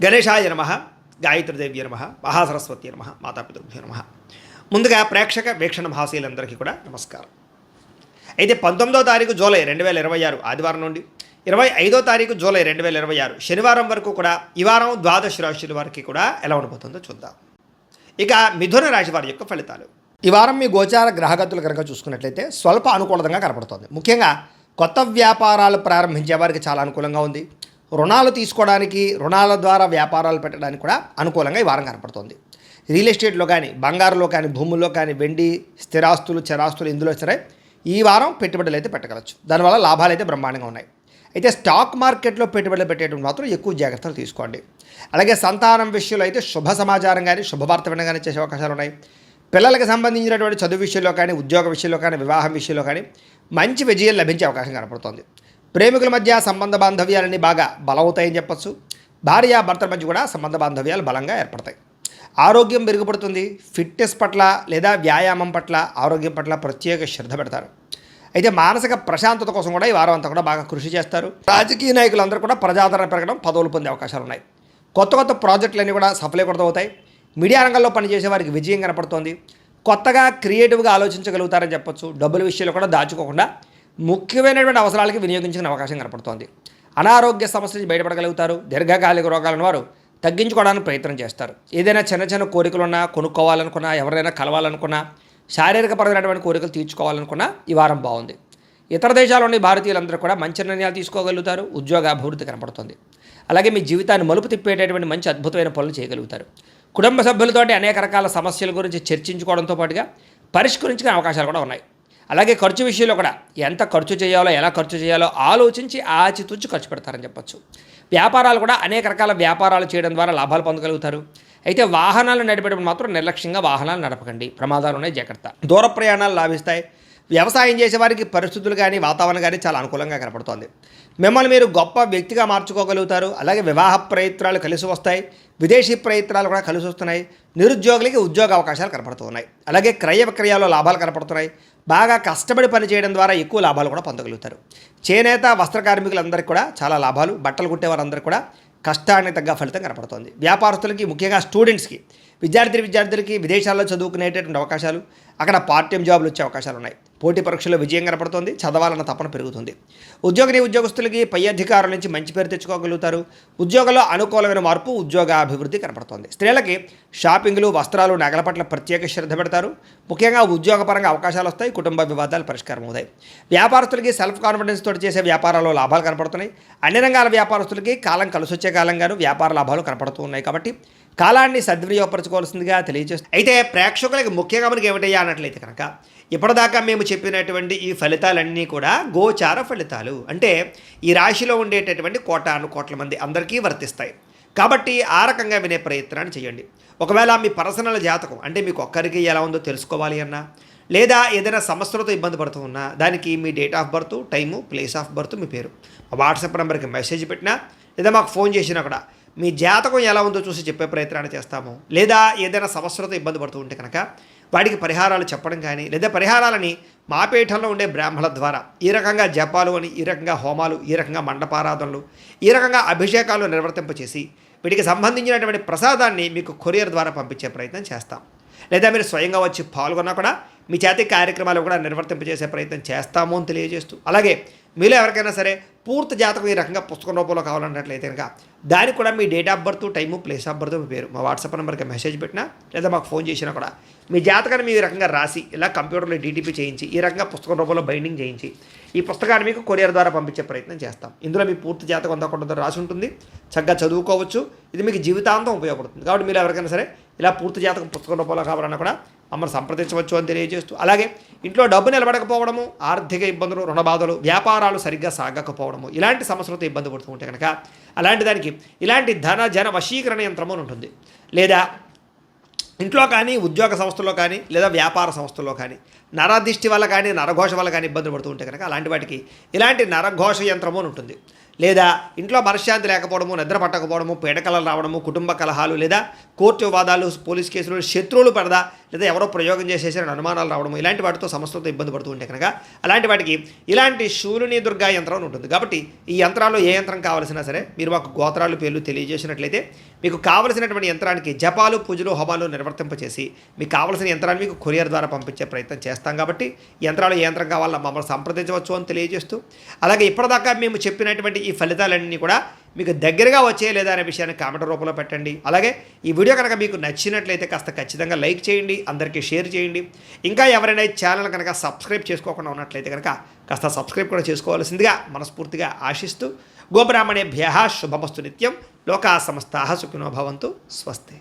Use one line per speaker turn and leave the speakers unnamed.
గణేశాయ నమః, గాయత్రీదేవ్య నమః, మహాసరస్వతి నమః, మాతాపితృభ్యో నమః. ముందుగా ప్రేక్షక వీక్షణ మహాశీలందరికీ కూడా నమస్కారం. అయితే 19వ తారీఖు జూలై 2026 ఆదివారం నుండి 25వ తారీఖు జూలై 2026 శనివారం వరకు కూడా ఈ వారం ద్వాదశ రాశుల వారికి కూడా ఎలా ఉండబోతుందో చూద్దాం. ఇక మిథున రాశి వారి యొక్క ఫలితాలు. ఈ వారం మీ గోచార గ్రహగతులు కనుక చూసుకున్నట్లయితే స్వల్ప అనుకూలంగా కనపడుతోంది. ముఖ్యంగా కొత్త వ్యాపారాలు ప్రారంభించే వారికి చాలా అనుకూలంగా ఉంది. రుణాలు తీసుకోవడానికి, రుణాల ద్వారా వ్యాపారాలు పెట్టడానికి కూడా అనుకూలంగా ఈ వారం కనపడుతోంది. రియల్ ఎస్టేట్లో కానీ, బంగారులో కానీ, భూముల్లో కానీ, వెండి, స్థిరాస్తులు, చరాస్తులు ఇందులో సరే ఈ వారం పెట్టుబడులు అయితే పెట్టగలచ్చు. దానివల్ల లాభాలు అయితే బ్రహ్మాండంగా ఉన్నాయి. అయితే స్టాక్ మార్కెట్లో పెట్టుబడులు పెట్టేటప్పుడు మాత్రం ఎక్కువ జాగ్రత్తలు తీసుకోండి. అలాగే సంతానం విషయంలో అయితే శుభ సమాచారం కానీ, శుభవార్త వినగానే చేసే అవకాశాలు ఉన్నాయి. పిల్లలకు సంబంధించినటువంటి చదువు విషయంలో కానీ, ఉద్యోగ విషయంలో కానీ, వివాహం విషయంలో కానీ మంచి విజయం లభించే అవకాశం కనపడుతోంది. ప్రేమికుల మధ్య సంబంధ బాంధవ్యాలన్నీ బాగా బలవుతాయని చెప్పచ్చు. భార్య భర్తల మధ్య కూడా సంబంధ బాంధవ్యాలు బలంగా ఏర్పడతాయి. ఆరోగ్యం మెరుగుపడుతుంది. ఫిట్నెస్ పట్ల లేదా వ్యాయామం పట్ల, ఆరోగ్యం పట్ల ప్రత్యేక శ్రద్ధ పెడతారు. అయితే మానసిక ప్రశాంతత కోసం కూడా ఈ వారం అంతా కూడా బాగా కృషి చేస్తారు. రాజకీయ నాయకులందరూ కూడా ప్రజాదరణ పెరగడం, పదవులు పొందే అవకాశాలు ఉన్నాయి. కొత్త కొత్త ప్రాజెక్టులన్నీ కూడా సఫలీకృతమవుతాయి. మీడియా రంగంలో పనిచేసే వారికి విజయం కనపడుతోంది. కొత్తగా క్రియేటివ్గా ఆలోచించగలుగుతారని చెప్పొచ్చు. డబ్బుల విషయంలో కూడా దాచుకోకుండా ముఖ్యమైనటువంటి అవసరాలకి వినియోగించుకునే అవకాశం కనపడుతోంది. అనారోగ్య సమస్య నుంచి బయటపడగలుగుతారు. దీర్ఘకాలిక రోగాలను వారు తగ్గించుకోవడానికి ప్రయత్నం చేస్తారు. ఏదైనా చిన్న చిన్న కోరికలున్నా, కొనుక్కోవాలనుకున్నా, ఎవరైనా కలవాలనుకున్నా, శారీరకపరమైనటువంటి కోరికలు తీర్చుకోవాలనుకున్నా ఈ వారం బాగుంది. ఇతర దేశాల్లోని భారతీయులందరూ కూడా మంచి నిర్ణయాలు తీసుకోగలుగుతారు. ఉద్యోగ అభివృద్ధి కనపడుతుంది. అలాగే మీ జీవితాన్ని మలుపు తిప్పేటటువంటి మంచి అద్భుతమైన పనులు చేయగలుగుతారు. కుటుంబ సభ్యులతోటి అనేక రకాల సమస్యల గురించి చర్చించుకోవడంతో పాటుగా పరిష్కరించుకునే అవకాశాలు కూడా ఉన్నాయి. అలాగే ఖర్చు విషయంలో కూడా ఎంత ఖర్చు చేయాలో, ఎలా ఖర్చు చేయాలో ఆలోచించి ఆచితూచి ఖర్చు పెడతారని చెప్పచ్చు. వ్యాపారాలు కూడా అనేక రకాల వ్యాపారాలు చేయడం ద్వారా లాభాలు పొందగలుగుతారు. అయితే వాహనాలు నడిపేటప్పుడు మాత్రం నిర్లక్ష్యంగా వాహనాలు నడపకండి. ప్రమాదాలు ఉన్నాయి, జాగ్రత్త. దూర ప్రయాణాలు లాభిస్తాయి. వ్యవసాయం చేసే వారికి పరిస్థితులు కానీ, వాతావరణం కానీ చాలా అనుకూలంగా కనపడుతోంది. మిమ్మల్ని మీరు గొప్ప వ్యక్తిగా మార్చుకోగలుగుతారు. అలాగే వివాహ ప్రయత్నాలు కలిసి వస్తాయి. విదేశీ ప్రయత్నాలు కూడా కలిసి వస్తున్నాయి. నిరుద్యోగులకి ఉద్యోగ అవకాశాలు కనపడుతూ ఉన్నాయి. అలాగే క్రయ విక్రయాల్లో లాభాలు కనపడుతున్నాయి. బాగా కష్టపడి పనిచేయడం ద్వారా ఎక్కువ లాభాలు కూడా పొందగలుగుతారు. చేనేత వస్త్ర కార్మికులందరికీ కూడా చాలా లాభాలు. బట్టలు కుట్టేవారందరికీ కూడా కష్టానికి తగ్గ ఫలితం కనపడుతోంది. వ్యాపారస్తులకి, ముఖ్యంగా స్టూడెంట్స్కి, విద్యార్థులకి విదేశాల్లో చదువుకునేటటువంటి అవకాశాలు, అక్కడ పార్ట్ టైం జాబులు వచ్చే అవకాశాలు ఉన్నాయి. పోటీ పరీక్షల్లో విజయం కనపడుతోంది. చదవాలన్న తపన పెరుగుతుంది. ఉద్యోగస్తులకి పై అధికారుల నుంచి మంచి పేరు తెచ్చుకోగలుగుతారు. ఉద్యోగంలో అనుకూలమైన మార్పు, ఉద్యోగ అభివృద్ధి కనపడుతోంది. స్త్రీలకి షాపింగ్లు, వస్త్రాలు, నగల పట్ల ప్రత్యేక శ్రద్ధ పెడతారు. ముఖ్యంగా ఉద్యోగపరంగా అవకాశాలు వస్తాయి. కుటుంబ వివాదాలు పరిష్కారం అవుతాయి. వ్యాపారస్తులకి సెల్ఫ్ కాన్ఫిడెన్స్ తోటి చేసే వ్యాపారాల్లో లాభాలు కనపడుతున్నాయి. అన్ని రంగాల వ్యాపారస్తులకి కాలం కలిసి వచ్చే కాలంగాను వ్యాపార లాభాలు కనపడుతూ ఉన్నాయి. కాబట్టి కాలాన్ని సద్వినియోగపరచుకోవాల్సిందిగా తెలియజేస్తుంది. అయితే ప్రేక్షకులకి ముఖ్యంగా మనకి ఏమిటయ్యా అన్నట్లయితే కనుక, ఇప్పటిదాకా మేము చెప్పినటువంటి ఈ ఫలితాలన్నీ కూడా గోచార ఫలితాలు. అంటే ఈ రాశిలో ఉండేటటువంటి కోట్ల మంది అందరికీ వర్తిస్తాయి. కాబట్టి ఆ రకంగా వినే ప్రయత్నాన్ని చేయండి. ఒకవేళ మీ పర్సనల్ జాతకం అంటే మీకు ఒక్కరికి ఎలా ఉందో తెలుసుకోవాలి అన్నా, లేదా ఏదైనా సమస్యలతో ఇబ్బంది పడుతూ ఉన్నా, దానికి మీ date of birth, time, place of birth, మీ పేరు మా వాట్సాప్ నెంబర్కి మెసేజ్ పెట్టినా, లేదా మాకు ఫోన్ చేసినా కూడా మీ జాతకం ఎలా ఉందో చూసి చెప్పే ప్రయత్నాన్ని చేస్తాము. లేదా ఏదైనా సమస్యలతో ఇబ్బంది పడుతూ ఉంటే కనుక వాటికి పరిహారాలు చెప్పడం కానీ, లేదా పరిహారాలని మా పీఠంలో ఉండే బ్రాహ్మణుల ద్వారా ఈ రకంగా జపాలు అని, ఈ రకంగా హోమాలు, ఈ రకంగా మండపారాధనలు, ఈ రకంగా అభిషేకాలు నిర్వర్తింపచేసి వీటికి సంబంధించినటువంటి ప్రసాదాన్ని మీకు కొరియర్ ద్వారా పంపించే ప్రయత్నం చేస్తాం. లేదా మీరు స్వయంగా వచ్చి పాల్గొన్నా కూడా మీ చేతి కార్యక్రమాలు కూడా నిర్వర్తింపజేసే ప్రయత్నం చేస్తాము అని తెలియజేస్తూ, అలాగే మీలో ఎవరికైనా సరే పూర్తి జాతకం ఈ రకంగా పుస్తకం రూపంలో కావాలన్నట్లయితే కనుక దానికి కూడా మీ date of birth, time, place of birth, మీ పేరు మా వాట్సాప్ నెంబర్కి మెసేజ్ పెట్టినా, లేదా మాకు ఫోన్ చేసినా కూడా మీ జాతకాన్ని మీ రకంగా రాసి ఇలా కంప్యూటర్లో డీటీపీ చేయించి ఈ రకంగా పుస్తకం రూపంలో బైండింగ్ చేయించి ఈ పుస్తకాన్ని మీకు కొరియర్ ద్వారా పంపించే ప్రయత్నం చేస్తాం. ఇందులో మీ పూర్తి జాతకం అంతా రాసి ఉంటుంది. చక్కగా చదువుకోవచ్చు. ఇది మీకు జీవితాంతం ఉపయోగపడుతుంది. కాబట్టి మీరు ఎవరికైనా సరే ఇలా పూర్తి జాతకం పుస్తకం రూపంలో కావాలన్నా కూడా మమ్మల్ని సంప్రదించవచ్చు అని తెలియజేస్తూ, అలాగే ఇంట్లో డబ్బు నిలబడకపోవడము, ఆర్థిక ఇబ్బందులు, రుణబాధలు, వ్యాపారాలు సరిగ్గా సాగకపోవడము, ఇలాంటి సమస్యలతో ఇబ్బంది పడుతూ ఉంటే కనుక అలాంటి దానికి ఇలాంటి ధన జన వశీకరణ యంత్రము ఉంటుంది. లేదా ఇంట్లో కానీ, ఉద్యోగ సంస్థల్లో కానీ, లేదా వ్యాపార సంస్థల్లో కానీ నరదిష్టి వల్ల కానీ, నరఘోష వల్ల కానీ ఇబ్బంది పడుతూ ఉంటే కనుక అలాంటి వాటికి ఇలాంటి నరఘోష యంత్రము అని ఉంటుంది. లేదా ఇంట్లో మనశ్శాంతి లేకపోవడము, నిద్ర పట్టకపోవడము, పీడకలలు రావడము, కుటుంబ కలహాలు, లేదా కోర్టు వివాదాలు, పోలీస్ కేసులు, శత్రువులు పడదా, లేదా ఎవరో ప్రయోగం చేసేసారని అనుమానాలు రావడం ఇలాంటి వాటితో సమస్యలతో ఇబ్బంది పడుతూ ఉంటే కనుక అలాంటి వాటికి ఇలాంటి శూలిని దుర్గా యంత్రం అని ఉంటుంది. కాబట్టి ఈ యంత్రాల్లో ఏ యంత్రం కావాల్సినా సరే మీరు మాకు గోత్రాలు పేర్లు తెలియజేసినట్లయితే మీకు కావలసినటువంటి యంత్రానికి జపాలు పూజలు హోమాలు నిర్వర్తింపచేసి మీకు కావలసిన యంత్రాన్ని మీకు కొరియర్ ద్వారా పంపించే ప్రయత్నం చేస్తాం. కాబట్టి యంత్రాలు ఏ యంత్రం కావాలన్నా మమ్మల్ని సంప్రదించవచ్చు అని తెలియజేస్తూ, అలాగే ఇప్పటిదాకా మేము చెప్పినటువంటి ఈ ఫలితాలన్నీ కూడా మీకు దగ్గరగా వచ్చే లేదా అనే విషయాన్ని కామెంట్ రూపంలో పెట్టండి. అలాగే ఈ వీడియో కనుక మీకు నచ్చినట్లయితే కాస్త ఖచ్చితంగా లైక్ చేయండి, అందరికీ షేర్ చేయండి. ఇంకా ఎవరైనా ఈ ఛానల్ కనుక సబ్స్క్రైబ్ చేసుకోకుండా ఉన్నట్లయితే కనుక కాస్త సబ్స్క్రైబ్ కూడా చేసుకోవాల్సిందిగా మనస్ఫూర్తిగా ఆశిస్తూ, గోబ్రాహ్మణేభ్యః శుభమస్తు నిత్యం, లోకా సమస్తాః సుఖినో భవంతు, స్వస్తి.